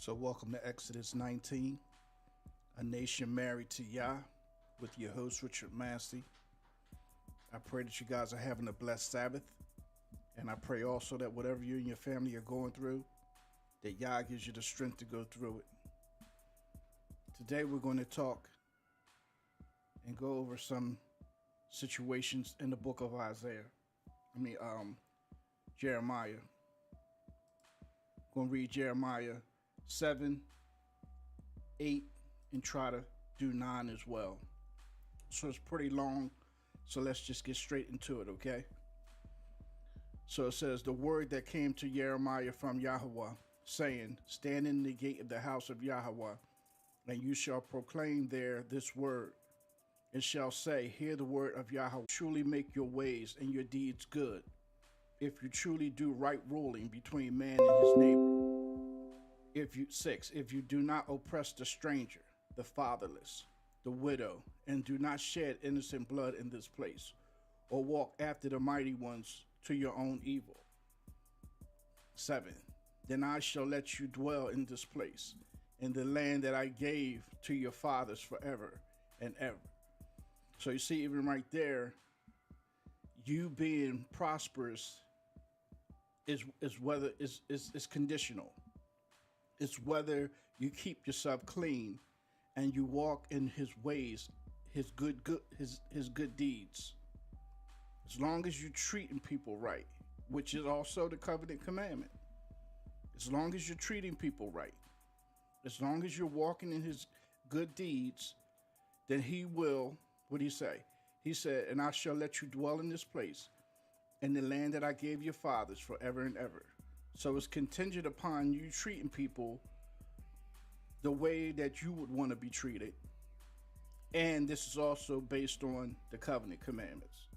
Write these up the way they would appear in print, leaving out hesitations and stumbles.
So welcome to Exodus 19, a nation married to Yah, with your host, Richard Massey. I pray that you guys are having a blessed Sabbath. And I pray also that whatever you and your family are going through, that Yah gives you the strength to go through it. Today we're going to talk and go over some situations in the book of Jeremiah. I'm going to read Jeremiah 7, 8, and try to do 9 as well. So it's pretty long, so let's just get straight into it, okay? So it says, the word that came to Jeremiah from Yahweh, saying, stand in the gate of the house of Yahweh, and you shall proclaim there this word, and shall say, hear the word of Yahweh, truly make your ways and your deeds good, if you truly do right ruling between man and his neighbor. If you do not oppress the stranger, the fatherless, the widow, and do not shed innocent blood in this place, or walk after the mighty ones to your own evil. 7. Then I shall let you dwell in this place, in the land that I gave to your fathers forever and ever. So you see, even right there, you being prosperous is conditional. It's whether you keep yourself clean and you walk in his ways, his good deeds. As long as you're treating people right, which is also the covenant commandment. As long as you're treating people right, as long as you're walking in his good deeds, then he will, what did he say? He said, and I shall let you dwell in this place, in the land that I gave your fathers forever and ever. So it's contingent upon you treating people the way that you would want to be treated. And this is also based on the covenant commandments.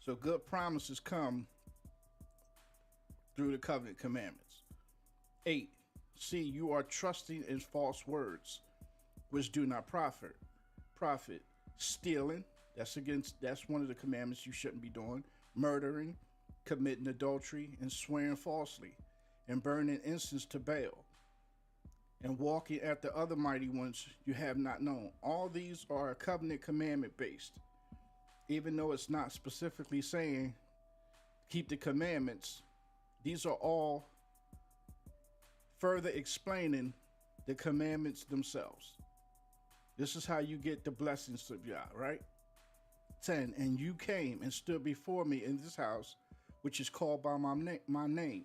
So good promises come through the covenant commandments. 8, see, you are trusting in false words, which do not profit. Stealing, that's one of the commandments you shouldn't be doing. Murdering, committing adultery, and swearing falsely, and burning incense to Baal, and walking after other mighty ones you have not known. All these are covenant commandment based. Even though it's not specifically saying keep the commandments, these are all further explaining the commandments themselves. This is how you get the blessings of Yah, right? 10, and you came and stood before me in this house, which is called by my name,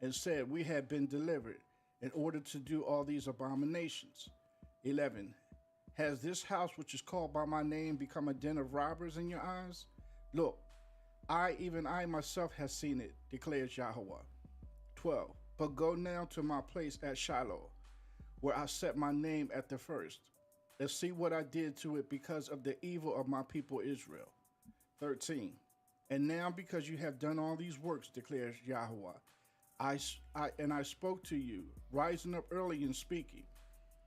and said, we have been delivered in order to do all these abominations. 11, has this house, which is called by my name, become a den of robbers in your eyes? Look, even I myself have seen it, declares Yahweh. 12, but go now to my place at Shiloh, where I set my name at the first, and see what I did to it because of the evil of my people Israel. 13, and now because you have done all these works, declares Yahweh, I spoke to you, rising up early and speaking,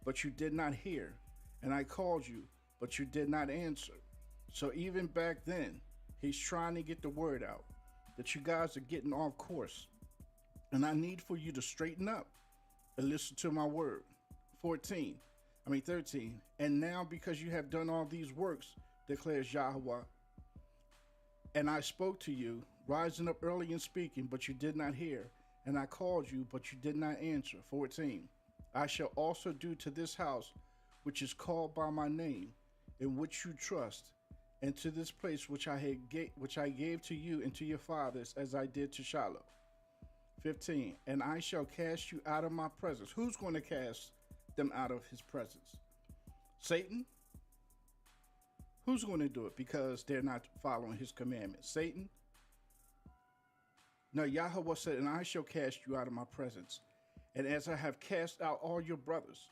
but you did not hear, and I called you, but you did not answer. So even back then, he's trying to get the word out that you guys are getting off course, and I need for you to straighten up and listen to my word. 13, and now because you have done all these works, declares Yahweh, and I spoke to you, rising up early and speaking, but you did not hear, and I called you, but you did not answer. 14, I shall also do to this house, which is called by my name, in which you trust, and to this place which I gave to you and to your fathers, as I did to Shiloh. 15, and I shall cast you out of my presence. Who's going to cast them out of his presence? Satan? Who's going to do it because they're not following his commandments? Satan? No, Yahweh said, and I shall cast you out of my presence. And as I have cast out all your brothers.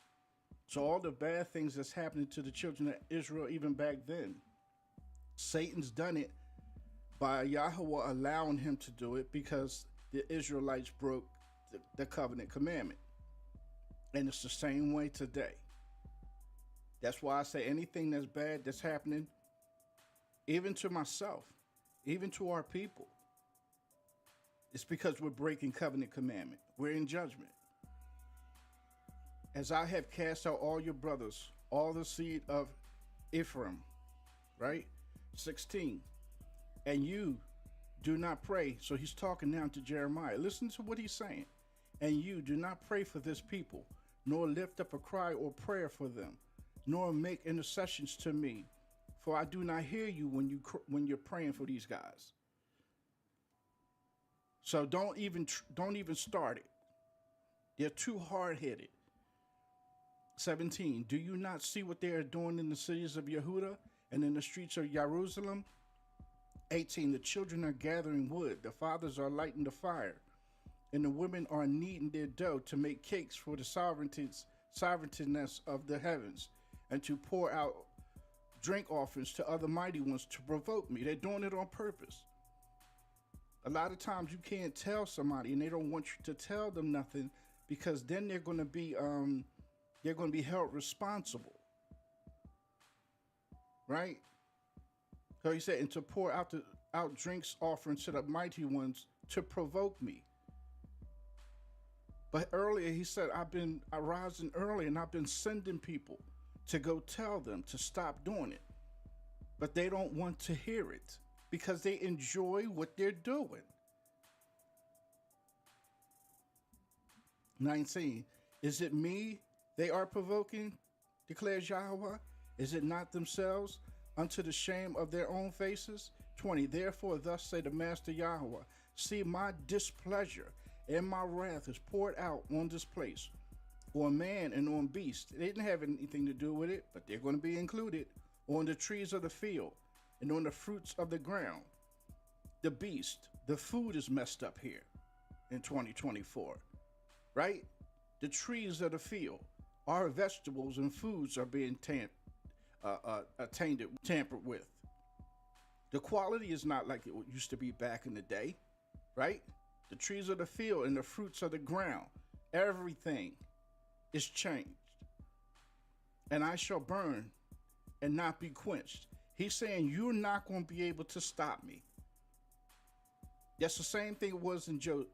So all the bad things that's happening to the children of Israel even back then, Satan's done it by Yahweh allowing him to do it because the Israelites broke the covenant commandment. And it's the same way today. That's why I say anything that's bad that's happening, even to myself, even to our people, it's because we're breaking covenant commandment. We're in judgment. as I have cast out all your brothers, all the seed of Ephraim, right? 16. And you do not pray. So he's talking now to Jeremiah. Listen to what he's saying. And you do not pray for this people, nor lift up a cry or prayer for them, nor make intercessions to me, for I do not hear you when you're praying for these guys. So don't even start it. They're too hard-headed. 17. Do you not see what they are doing in the cities of Yehuda and in the streets of Jerusalem? 18. The children are gathering wood, the fathers are lighting the fire, and the women are kneading their dough to make cakes for the sovereigntiness of the heavens, and to pour out drink offerings to other mighty ones to provoke me. They're doing it on purpose. A lot of times you can't tell somebody, and they don't want you to tell them nothing, because then they're going to be held responsible, right? So he said, and to pour out drinks offerings to the mighty ones to provoke me. But earlier he said, I've been arising early, and I've been sending people to go tell them to stop doing it. But they don't want to hear it because they enjoy what they're doing. 19. Is it me they are provoking, declares Yahweh? Is it not themselves, unto the shame of their own faces? 20. Therefore, thus say the Master Yahweh, see, my displeasure and my wrath is poured out on this place, on man and on beast. They didn't have anything to do with it, but they're going to be included. On the trees of the field and on the fruits of the ground. The beast, the food is messed up here in 2024, right? The trees of the field, our vegetables and foods are being tampered with. The quality is not like it used to be back in the day, right? The trees of the field and the fruits of the ground, everything is changed. And I shall burn and not be quenched. He's saying you're not going to be able to stop me. That's the same thing it was in Job,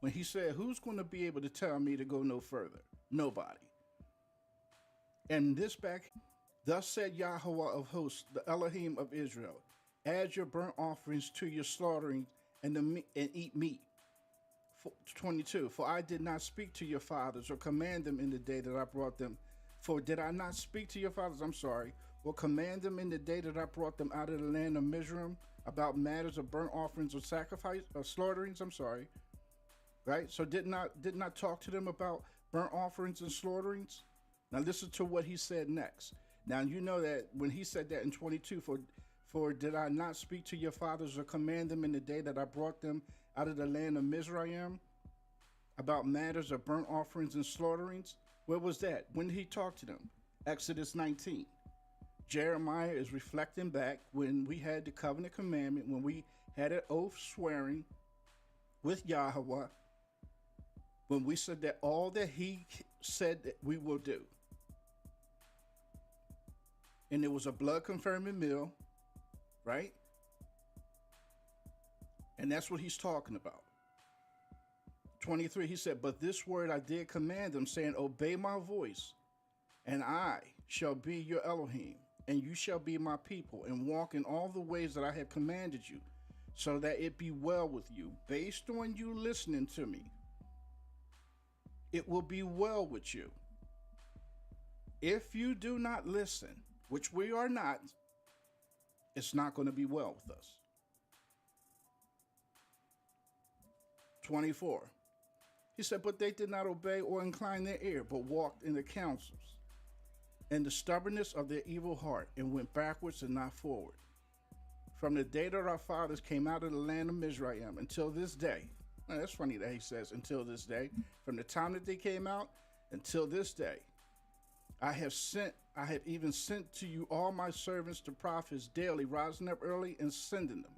when he said, who's going to be able to tell me to go no further? Nobody. And this back, thus said Yahweh of hosts, the Elohim of Israel, add your burnt offerings to your slaughtering and eat meat. 22, for I did not speak to your fathers or command them in the day that I brought them. For did I not speak to your fathers, or command them in the day that I brought them out of the land of Mizraim about matters of burnt offerings or sacrifice or slaughterings? Right? So did not talk to them about burnt offerings and slaughterings? Now listen to what he said next. Now you know that when he said that in 22, for did I not speak to your fathers or command them in the day that I brought them out of the land of Mizraim about matters of burnt offerings and slaughterings? Where was that? When did he talk to them? Exodus 19. Jeremiah is reflecting back when we had the covenant commandment, when we had an oath swearing with Yahweh, when we said that all that he said that we will do. And it was a blood confirming meal, right? And that's what he's talking about. 23, he said, but this word I did command them, saying, obey my voice, and I shall be your Elohim, and you shall be my people, and walk in all the ways that I have commanded you, so that it be well with you. Based on you listening to me, it will be well with you. If you do not listen, which we are not, it's not going to be well with us. 24. He said, but they did not obey or incline their ear, but walked in the counsels and the stubbornness of their evil heart, and went backwards and not forward. From the day that our fathers came out of the land of Mizraim until this day. Now, that's funny that he says until this day. From the time that they came out until this day, I have even sent to you all my servants, the prophets, daily, rising up early and sending them.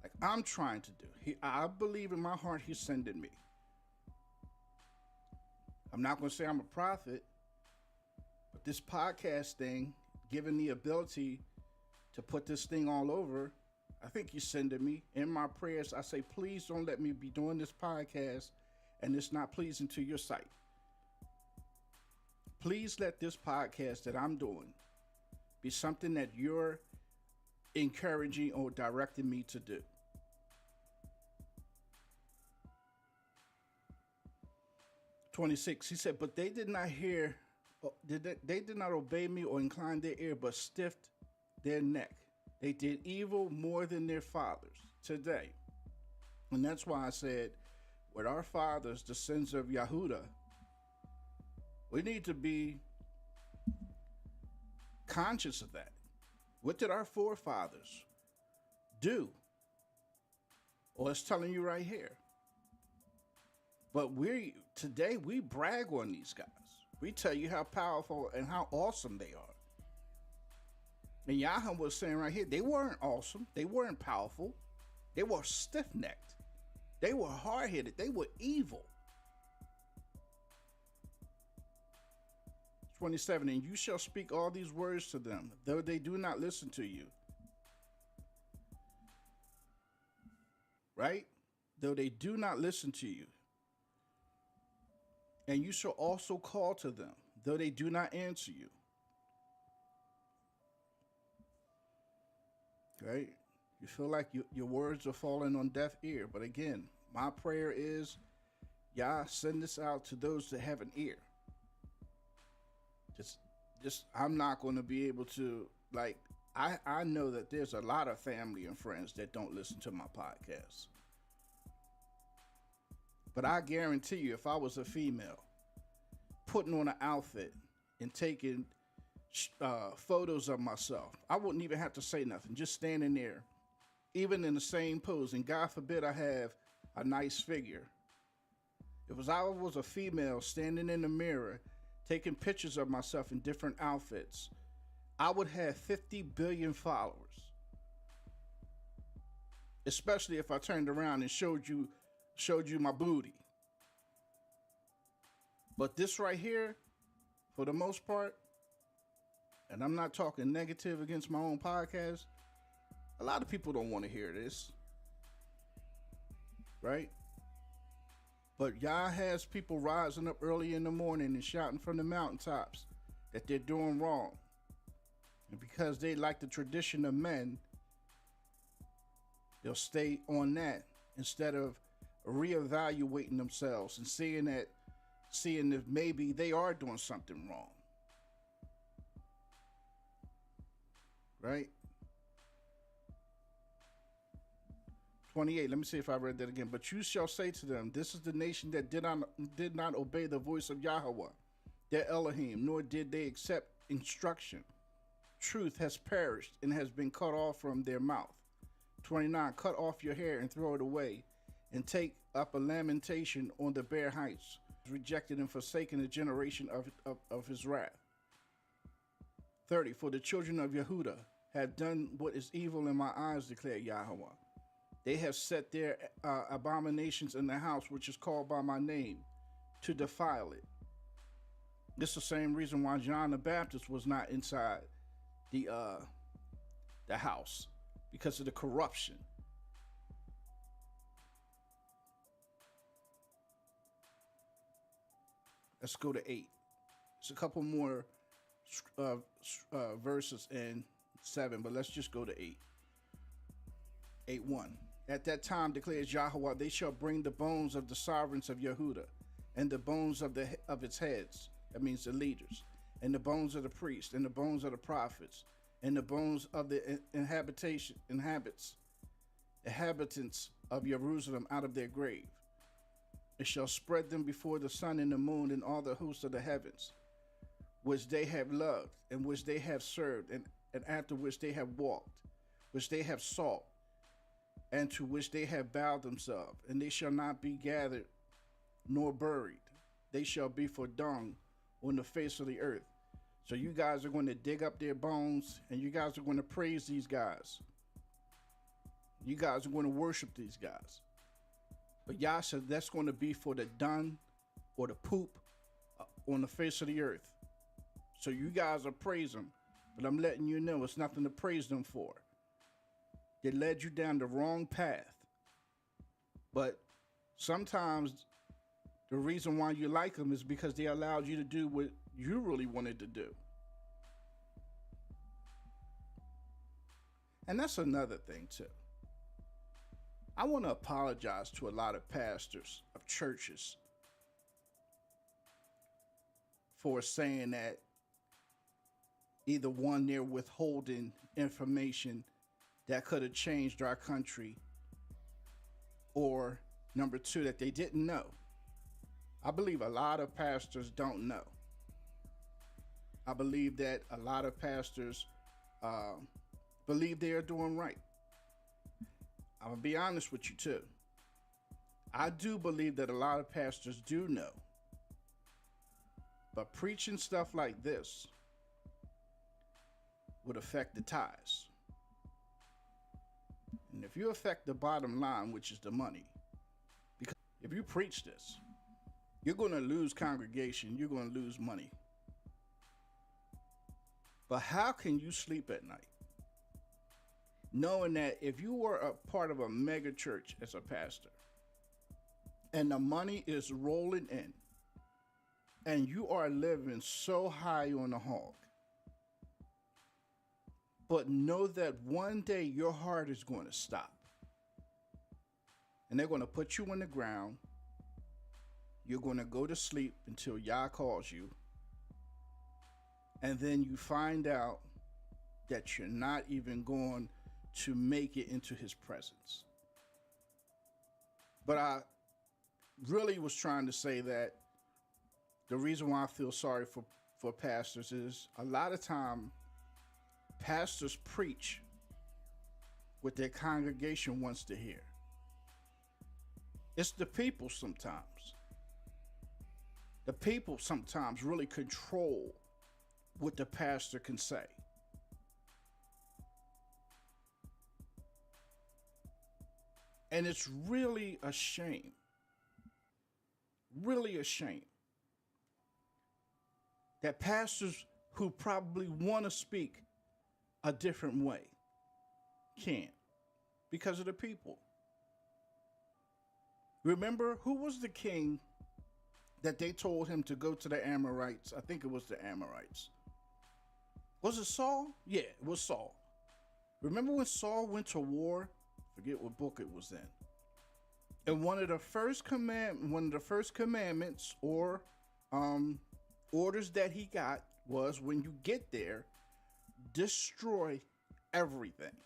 Like I'm trying to do. I believe in my heart he's sending me. I'm not going to say I'm a prophet, but this podcast thing, given the ability to put this thing all over, I think he's sending me. In my prayers, I say, please don't let me be doing this podcast and it's not pleasing to your sight. please let this podcast that I'm doing be something that you're encouraging or directing me to do. "26, he said, but they did not hear, they did not obey me or incline their ear, but stiffed their neck. They did evil more than their fathers today." And that's why I said, with our fathers, the sons of Yehuda, we need to be conscious of that. What did our forefathers do? Well, it's telling you right here. But today we brag on these guys. We tell you how powerful and how awesome they are. And Yahweh was saying right here, they weren't awesome. They weren't powerful. They were stiff-necked. They were hard-headed. They were evil. 27, and you shall speak all these words to them, though they do not listen to you. Right? Though they do not listen to you. And you shall also call to them, though they do not answer you. Right? You feel like your words are falling on deaf ear. But again, my prayer is, Yah, send this out to those that have an ear. Just I'm not going to be able to, like, I know that there's a lot of family and friends that don't listen to my podcast. But I guarantee you, if I was a female, putting on an outfit and taking photos of myself, I wouldn't even have to say nothing. Just standing there, even in the same pose. And God forbid I have a nice figure. If I was a female standing in the mirror, taking pictures of myself in different outfits, I would have 50 billion followers. Especially if I turned around and showed you my booty. But this right here, for the most part, and I'm not talking negative against my own podcast, a lot of people don't want to hear this. Right? But Yah has people rising up early in the morning and shouting from the mountaintops that they're doing wrong. And because they like the tradition of men, they'll stay on that instead of reevaluating themselves and seeing if maybe they are doing something wrong. Right? 28, let me see if I read that again. "But you shall say to them, this is the nation that did not obey the voice of Yahweh, their Elohim, nor did they accept instruction. Truth has perished and has been cut off from their mouth." 29, "Cut off your hair and throw it away, and take up a lamentation on the bare heights, rejected and forsaken the generation of his wrath." 30, "For the children of Yehuda have done what is evil in my eyes, declared Yahweh. They have set their abominations in the house which is called by my name, to defile it." This is the same reason why John the Baptist was not inside the house, because of the corruption. Let's go to 8. There's a couple more verses in 7, but let's just go to 8. 8:1. "At that time, declares Yahweh, they shall bring the bones of the sovereigns of Yehuda, and the bones of its heads," that means the leaders, "and the bones of the priests, and the bones of the prophets, and the bones of the inhabitants of Jerusalem out of their grave. It shall spread them before the sun and the moon and all the hosts of the heavens, which they have loved, and which they have served, and after which they have walked, which they have sought, and to which they have bowed themselves. And they shall not be gathered nor buried. They shall be for dung on the face of the earth." So you guys are going to dig up their bones, and you guys are going to praise these guys. You guys are going to worship these guys. But Yah said that's going to be for the dung or the poop on the face of the earth. So you guys are praising them, but I'm letting you know it's nothing to praise them for. They led you down the wrong path. But sometimes The reason why you like them is because they allowed you to do what you really wanted to do. And that's another thing too. I want to apologize to a lot of pastors of churches for saying that either one, they're withholding information that could have changed our country, or number two, that they didn't know. I believe a lot of pastors don't know. I believe that a lot of pastors believe they are doing right. I'm gonna be honest with you too. I do believe that a lot of pastors do know. But preaching stuff like this would affect the tithes. And if you affect the bottom line, which is the money, because if you preach this, you're going to lose congregation, you're going to lose money. But how can you sleep at night knowing that if you were a part of a mega church as a pastor and the money is rolling in and you are living so high on the hog, but know that one day your heart is going to stop and they're going to put you in the ground. You're going to go to sleep until Yah calls you. And then you find out that you're not even going to make it into his presence. But I really was trying to say that the reason why I feel sorry for pastors is a lot of time pastors preach what their congregation wants to hear. It's the people sometimes. The people sometimes really control what the pastor can say. And it's really a shame. Really a shame that pastors who probably want to speak a different way can't because of the people. Remember, who was the king that they told him to go to the Amorites? I think it was the Amorites. Was it Saul? Yeah, it was Saul. Remember when Saul went to war? Forget what book it was in. And one of the first commandments or orders that he got was, when you get there, destroy everything.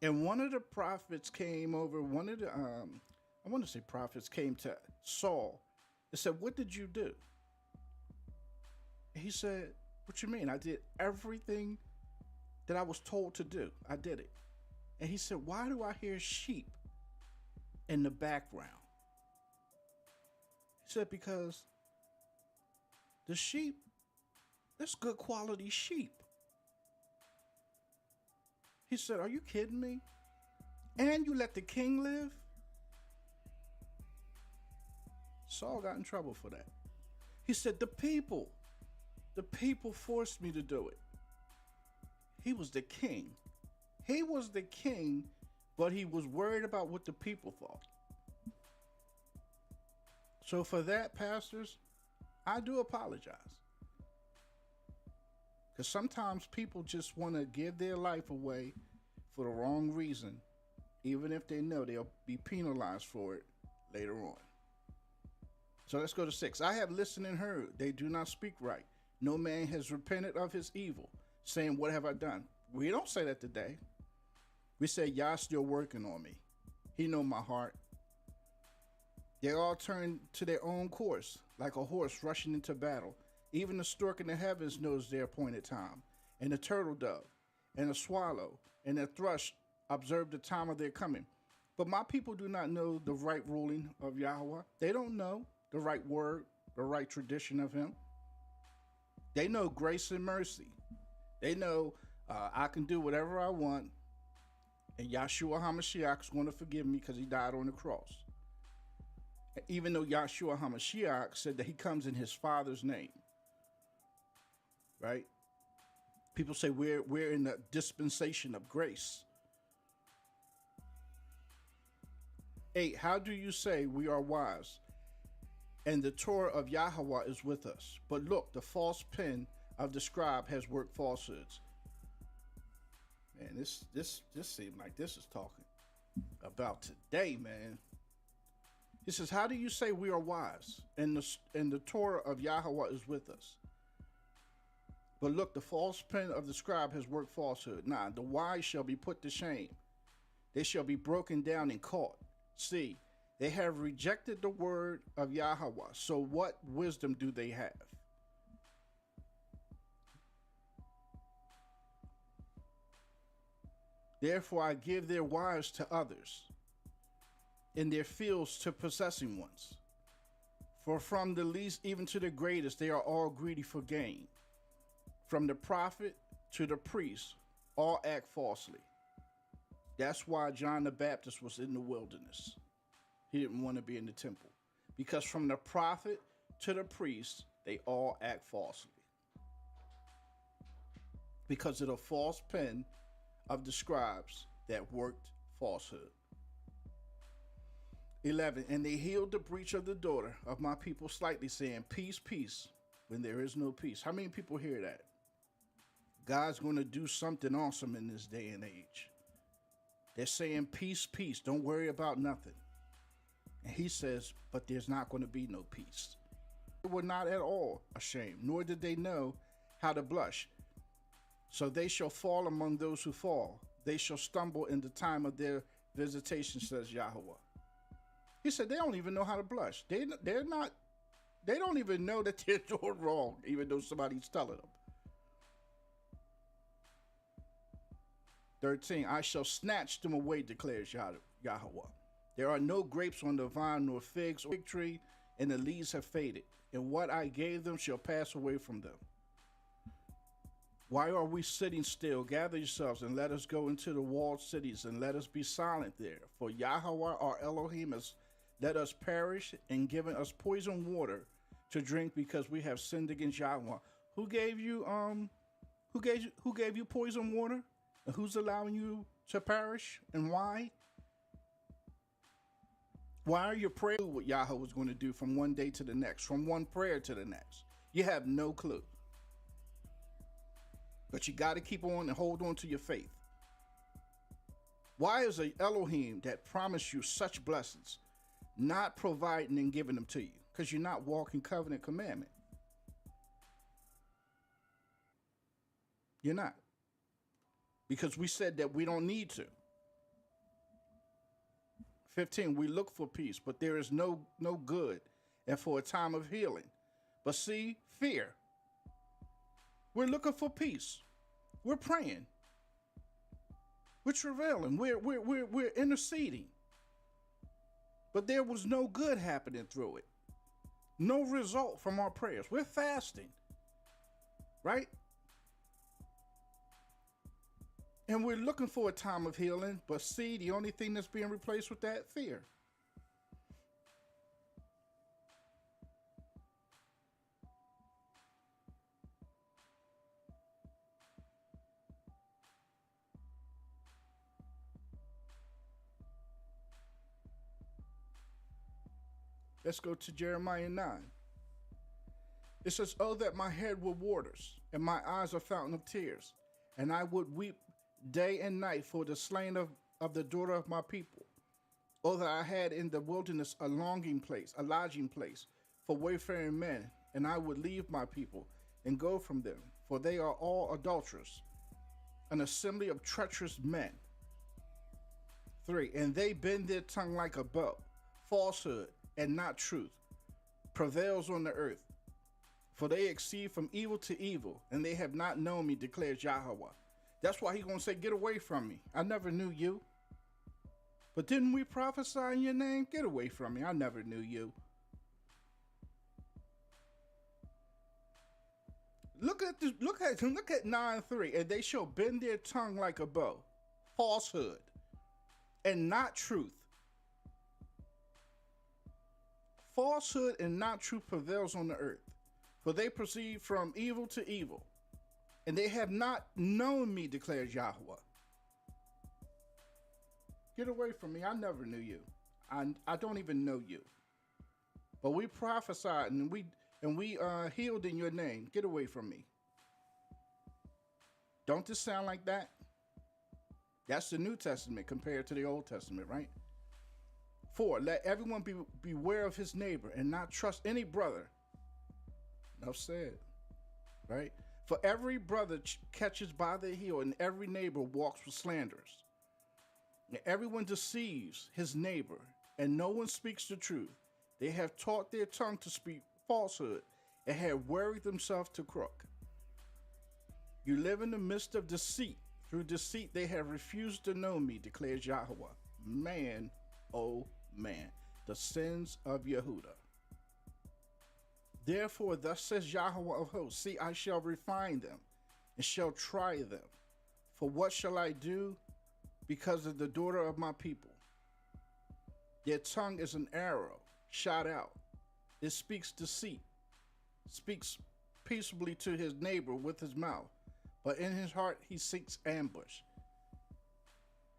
And one of the prophets came over, I want to say prophets came to Saul and said, "What did you do?" And he said, "What you mean? I did everything that I was told to do. I did it." And he said, "Why do I hear sheep in the background?" He said, "Because the sheep, that's good quality sheep." He said, "Are you kidding me? And you let the king live?" Saul got in trouble for that. He said, the people forced me to do it. He was the king. He was the king, but he was worried about what the people thought. So for that, pastors, I do apologize. Because sometimes people just want to give their life away for the wrong reason, even if they know they'll be penalized for it later on. So let's go to 6. I have listened and heard. They do not speak right. No man has repented of his evil, saying, "What have I done?" We don't say that today. We say, "Yah's still working on me. He know my heart." They all turn to their own course, like a horse rushing into battle. Even the stork in the heavens knows their appointed time, and the turtle dove, and the swallow, and the thrush observe the time of their coming. But my people do not know the right ruling of Yahweh. They don't know the right word, the right tradition of him. They know grace and mercy. They know I can do whatever I want, and Yahshua HaMashiach is going to forgive me because he died on the cross. Even though Yahshua HaMashiach said that he comes in his Father's name, right? People say we're in the dispensation of grace. 8. How do you say we are wise, and the Torah of Yahweh is with us? But look, the false pen of the scribe has worked falsehoods. Man, this seems like this is talking about today, man. He says, how do you say we are wise, and the Torah of Yahweh is with us? But look, the false pen of the scribe has worked falsehood. 9. The wise shall be put to shame. They shall be broken down and caught. See, they have rejected the word of Yahweh. So what wisdom do they have? Therefore I give their wives to others, and their fields to possessing ones. For from the least even to the greatest, they are all greedy for gain. From the prophet to the priest, all act falsely. That's why John the Baptist was in the wilderness. He didn't want to be in the temple. Because from the prophet to the priest, they all act falsely. Because of the false pen of the scribes that worked falsehood. 11. And they healed the breach of the daughter of my people slightly, saying, peace, peace, when there is no peace. How many people hear that? God's going to do something awesome in this day and age. They're saying, peace, peace, don't worry about nothing. And he says, but there's not going to be no peace. They were not at all ashamed, nor did they know how to blush. So they shall fall among those who fall. They shall stumble in the time of their visitation, says Yahweh. He said they don't even know how to blush. They don't even know that they're doing wrong, even though somebody's telling them. 13. I shall snatch them away, declares Yahweh. There are no grapes on the vine, nor figs or fig tree, and the leaves have faded. And what I gave them shall pass away from them. Why are we sitting still? Gather yourselves and let us go into the walled cities, and let us be silent there. For Yahweh our Elohim has let us perish and given us poison water to drink, because we have sinned against Yahweh. Who gave you poison water? And who's allowing you to perish, and why? Why are you praying what Yahweh was going to do from one day to the next, from one prayer to the next? You have no clue. But you got to keep on and hold on to your faith. Why is a Elohim that promised you such blessings not providing and giving them to you? Because you're not walking covenant commandment. You're not. Because we said that we don't need to. 15, we look for peace, but there is no good, and for a time of healing. But see, fear. We're looking for peace. We're praying. We're travailing. We're interceding. But there was no good happening through it. No result from our prayers. We're fasting. Right? And we're looking for a time of healing, but see, the only thing that's being replaced with that, fear. Let's go to Jeremiah 9. It says, oh, that my head were waters, and my eyes a fountain of tears, and I would weep day and night for the slain of the daughter of my people. Oh, that I had in the wilderness a lodging place for wayfaring men, and I would leave my people and go from them, for they are all adulterers, an assembly of treacherous men. 3, and they bend their tongue like a bow, falsehood and not truth prevails on the earth. For they exceed from evil to evil, and they have not known me, declares Yahweh. That's why he's going to say, get away from me. I never knew you. But didn't we prophesy in your name? Get away from me. I never knew you. Look at 9:3. And they shall bend their tongue like a bow, falsehood, and not truth. Falsehood and not truth prevails on the earth. For they proceed from evil to evil, and they have not known me, declares Yahweh. Get away from me. I never knew you. I don't even know you. But we prophesied and we healed in your name. Get away from me. Don't this sound like that? That's the New Testament compared to the Old Testament, right? 4, let everyone beware of his neighbor and not trust any brother. Enough said, right? For every brother catches by the heel and every neighbor walks with slanders. And everyone deceives his neighbor and no one speaks the truth. They have taught their tongue to speak falsehood and have worried themselves to crook. You live in the midst of deceit. Through deceit they have refused to know me, declares Yahweh. Man, oh man, the sins of Yehudah. Therefore, thus says Yahweh of hosts, see, I shall refine them and shall try them. For what shall I do? Because of the daughter of my people. Their tongue is an arrow shot out. It speaks deceit, speaks peaceably to his neighbor with his mouth, but in his heart he seeks ambush.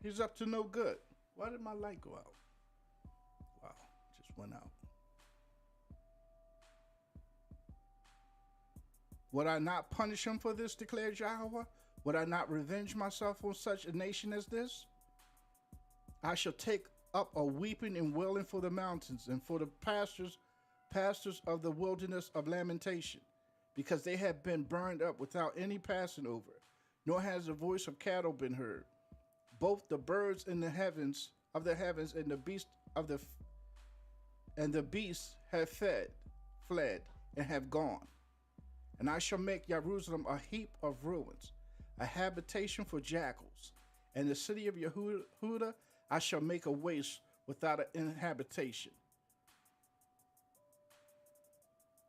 He's up to no good. Why did my light go out? Wow, just went out. Would I not punish him for this, declares Yahweh? Would I not revenge myself on such a nation as this? I shall take up a weeping and wailing for the mountains and for the pastures of the wilderness of lamentation, because they have been burned up without any passing over, nor has the voice of cattle been heard. Both the birds in the heavens and the beasts have fled, and have gone. And I shall make Jerusalem a heap of ruins, a habitation for jackals, and the city of Yehudah I shall make a waste without an habitation.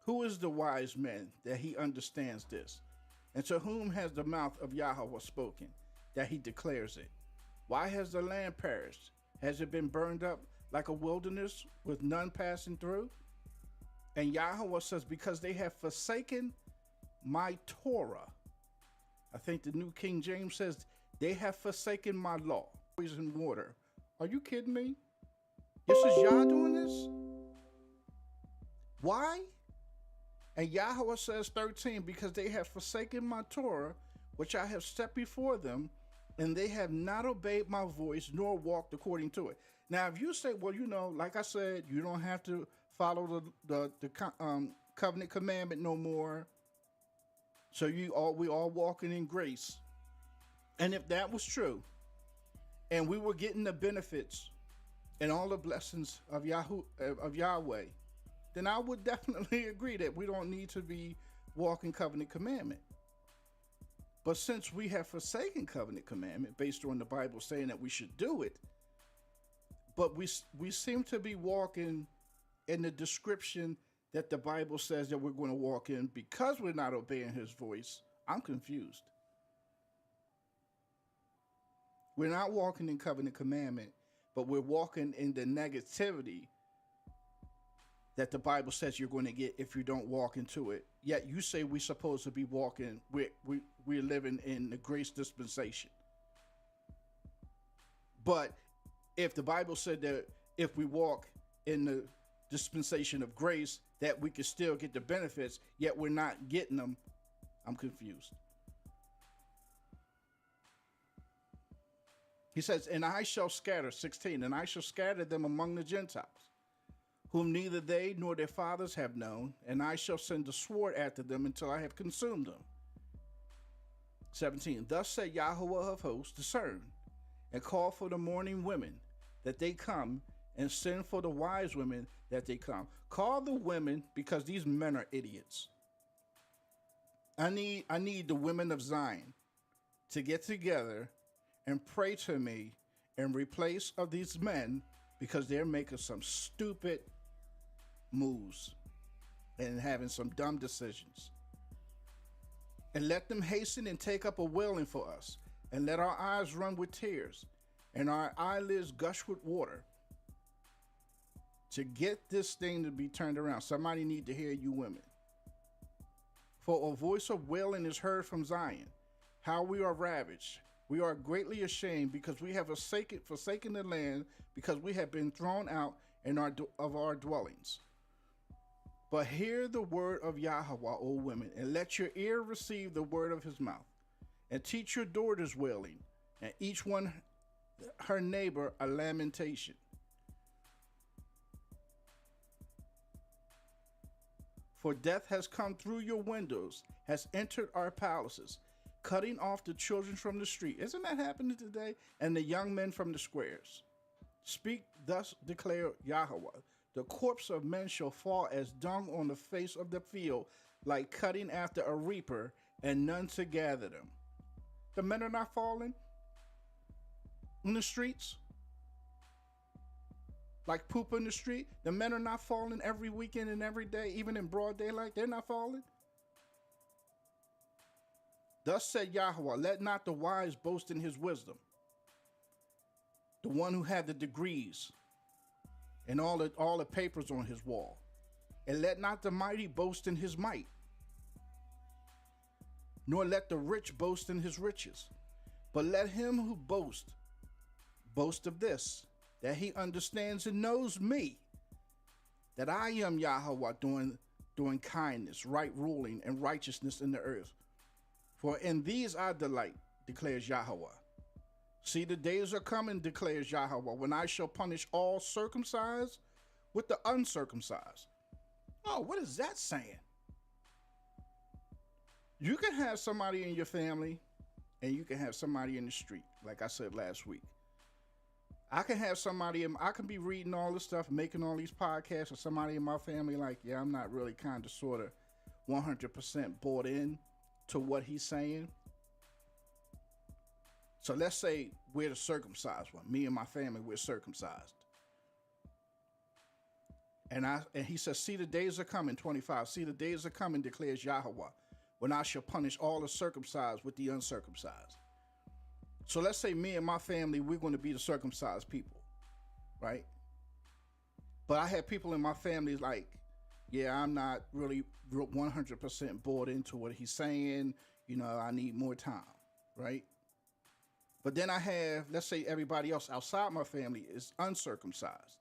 Who is the wise man that he understands this? And to whom has the mouth of Yahweh spoken, that he declares it? Why has the land perished? Has it been burned up like a wilderness with none passing through? And Yahweh says, because they have forsaken my Torah. I think the New King James says, they have forsaken my law. Poison water. Are you kidding me? This is Yah doing this? Why? And Yahweh says 13, because they have forsaken my Torah, which I have set before them, and they have not obeyed my voice, nor walked according to it. Now, if you say, well, like I said, you don't have to follow the covenant commandment no more. So we all walking in grace. And if that was true, and we were getting the benefits and all the blessings of Yahweh, then I would definitely agree that we don't need to be walking covenant commandment. But since we have forsaken covenant commandment based on the Bible saying that we should do it, but we seem to be walking in the description that the Bible says that we're going to walk in because we're not obeying his voice, I'm confused. We're not walking in covenant commandment, but we're walking in the negativity that the Bible says you're going to get if you don't walk into it. Yet you say we're supposed to be walking, we're living in the grace dispensation. But if the Bible said that if we walk in the dispensation of grace, that we can still get the benefits, yet we're not getting them, I'm confused. He says, and I shall scatter, 16, and I shall scatter them among the Gentiles, whom neither they nor their fathers have known, and I shall send the sword after them until I have consumed them. 17, thus said Yahweh of hosts, discern, and call for the mourning women, that they come, and send for the wise women, that they come. Call the women, because these men are idiots. I need the women of Zion to get together and pray to me in replace of these men, because they're making some stupid moves and having some dumb decisions. And let them hasten and take up a wailing for us, and let our eyes run with tears, and our eyelids gush with water, to get this thing to be turned around. Somebody need to hear you women. For a voice of wailing is heard from Zion, how we are ravaged. We are greatly ashamed because we have forsaken the land, because we have been thrown out of our dwellings. But hear the word of Yahweh, O women, and let your ear receive the word of his mouth. And teach your daughters wailing, and each one her neighbor a lamentation. For death has come through your windows, has entered our palaces, cutting off the children from the street. Isn't that happening today? And the young men from the squares. Speak, thus declare Yahweh. The corpse of men shall fall as dung on the face of the field, like cutting after a reaper, and none to gather them. The men are not falling in the streets like poop in the street. The men are not falling every weekend and every day, even in broad daylight. They're not falling. Thus said Yahweh, let not the wise boast in his wisdom, the one who had the degrees and all the papers on his wall. And let not the mighty boast in his might, nor let the rich boast in his riches. But let him who boast of this, that he understands and knows me, that I am Yahweh doing kindness, right ruling, and righteousness in the earth. For in these I delight, declares Yahweh. See, the days are coming, declares Yahweh, when I shall punish all circumcised with the uncircumcised. Oh, what is that saying? You can have somebody in your family and you can have somebody in the street, like I said last week. I can have somebody, I can be reading all this stuff, making all these podcasts, and somebody in my family like, yeah, I'm not really kind of sort of 100% bought in to what he's saying. So let's say we're the circumcised one. Me and my family, we're circumcised. And he says, see, the days are coming, 25. See, the days are coming, declares Yahweh, when I shall punish all the circumcised with the uncircumcised. So let's say me and my family, we're going to be the circumcised people, right? But I have people in my family like, yeah, I'm not really 100% bought into what he's saying. You know, I need more time, right? But then I have, let's say everybody else outside my family is uncircumcised.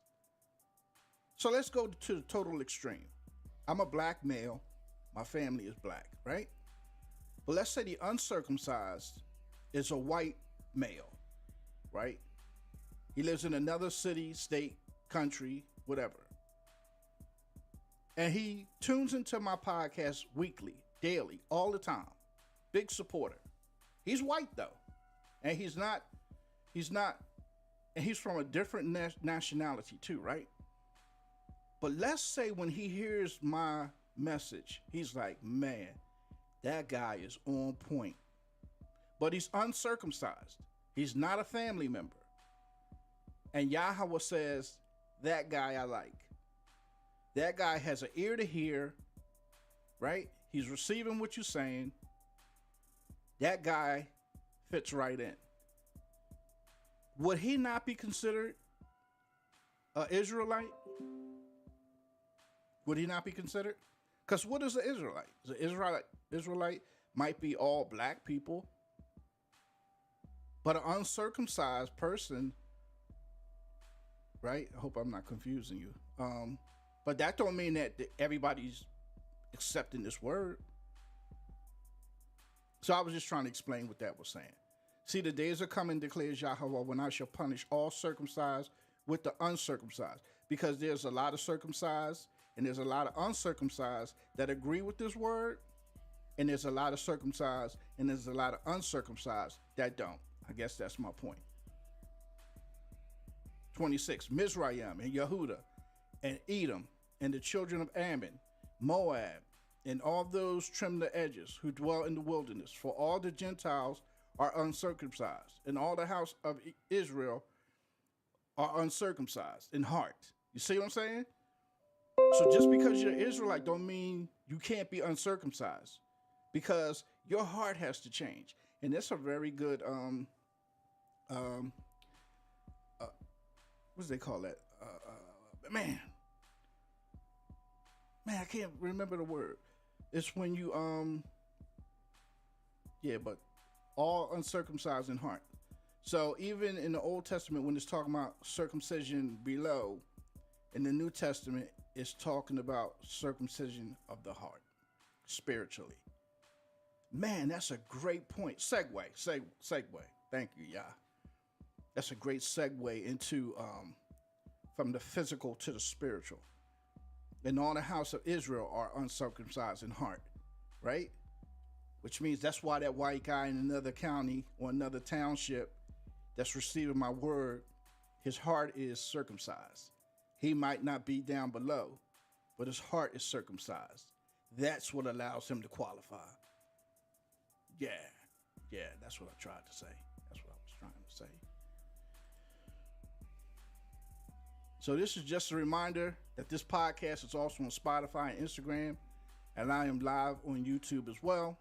So let's go to the total extreme. I'm a black male. My family is black, right? But let's say the uncircumcised is a white male, right? He lives in another city, state, country, whatever. And he tunes into my podcast weekly, daily, all the time. Big supporter. He's white though. And he's from a different nationality too, right? But let's say when he hears my message, he's like, man, that guy is on point. But he's uncircumcised. He's not a family member. And Yahweh says, that guy I like. That guy has an ear to hear, right? He's receiving what you're saying. That guy fits right in. Would he not be considered an Israelite? Would he not be considered? Because what is an Israelite? The Israelite might be all black people, but an uncircumcised person, right? I hope I'm not confusing you. But that don't mean that everybody's accepting this word. So I was just trying to explain what that was saying. See, the days are coming, declares Yahweh, when I shall punish all circumcised with the uncircumcised. Because there's a lot of circumcised and there's a lot of uncircumcised that agree with this word. And there's a lot of circumcised and there's a lot of uncircumcised that don't. I guess that's my point. 26, Mizraim and Yehuda and Edom and the children of Ammon, Moab, and all those trim the edges who dwell in the wilderness. For all the Gentiles are uncircumcised, and all the house of Israel are uncircumcised in heart. You see what I'm saying? So just because you're Israelite don't mean you can't be uncircumcised, because your heart has to change. And that's a very good, what do they call that? Man, I can't remember the word. It's when you, yeah, but all uncircumcised in heart. So even in the Old Testament, when it's talking about circumcision below, in the New Testament, it's talking about circumcision of the heart, spiritually. Man, that's a great point. Segue. Thank you, Yah. That's a great segue into from the physical to the spiritual. And all the house of Israel are uncircumcised in heart, right? Which means that's why that white guy in another county or another township that's receiving my word, his heart is circumcised. He might not be down below, but his heart is circumcised. That's what allows him to qualify. Yeah, that's what I tried to say. That's what I was trying to say. So this is just a reminder that this podcast is also on Spotify and Instagram, and I am live on YouTube as well.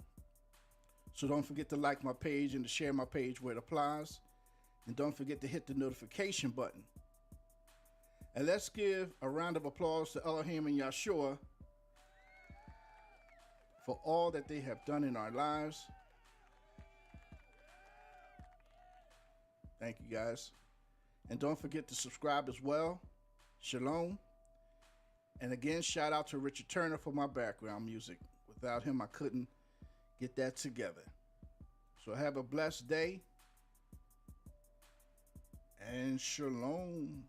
So don't forget to like my page and to share my page where it applies. And don't forget to hit the notification button. And let's give a round of applause to Elohim and Yahshua for all that they have done in our lives. Thank you, guys. And don't forget to subscribe as well. Shalom. And again, shout out to Richard Turner for my background music. Without him, I couldn't get that together. So have a blessed day. And shalom.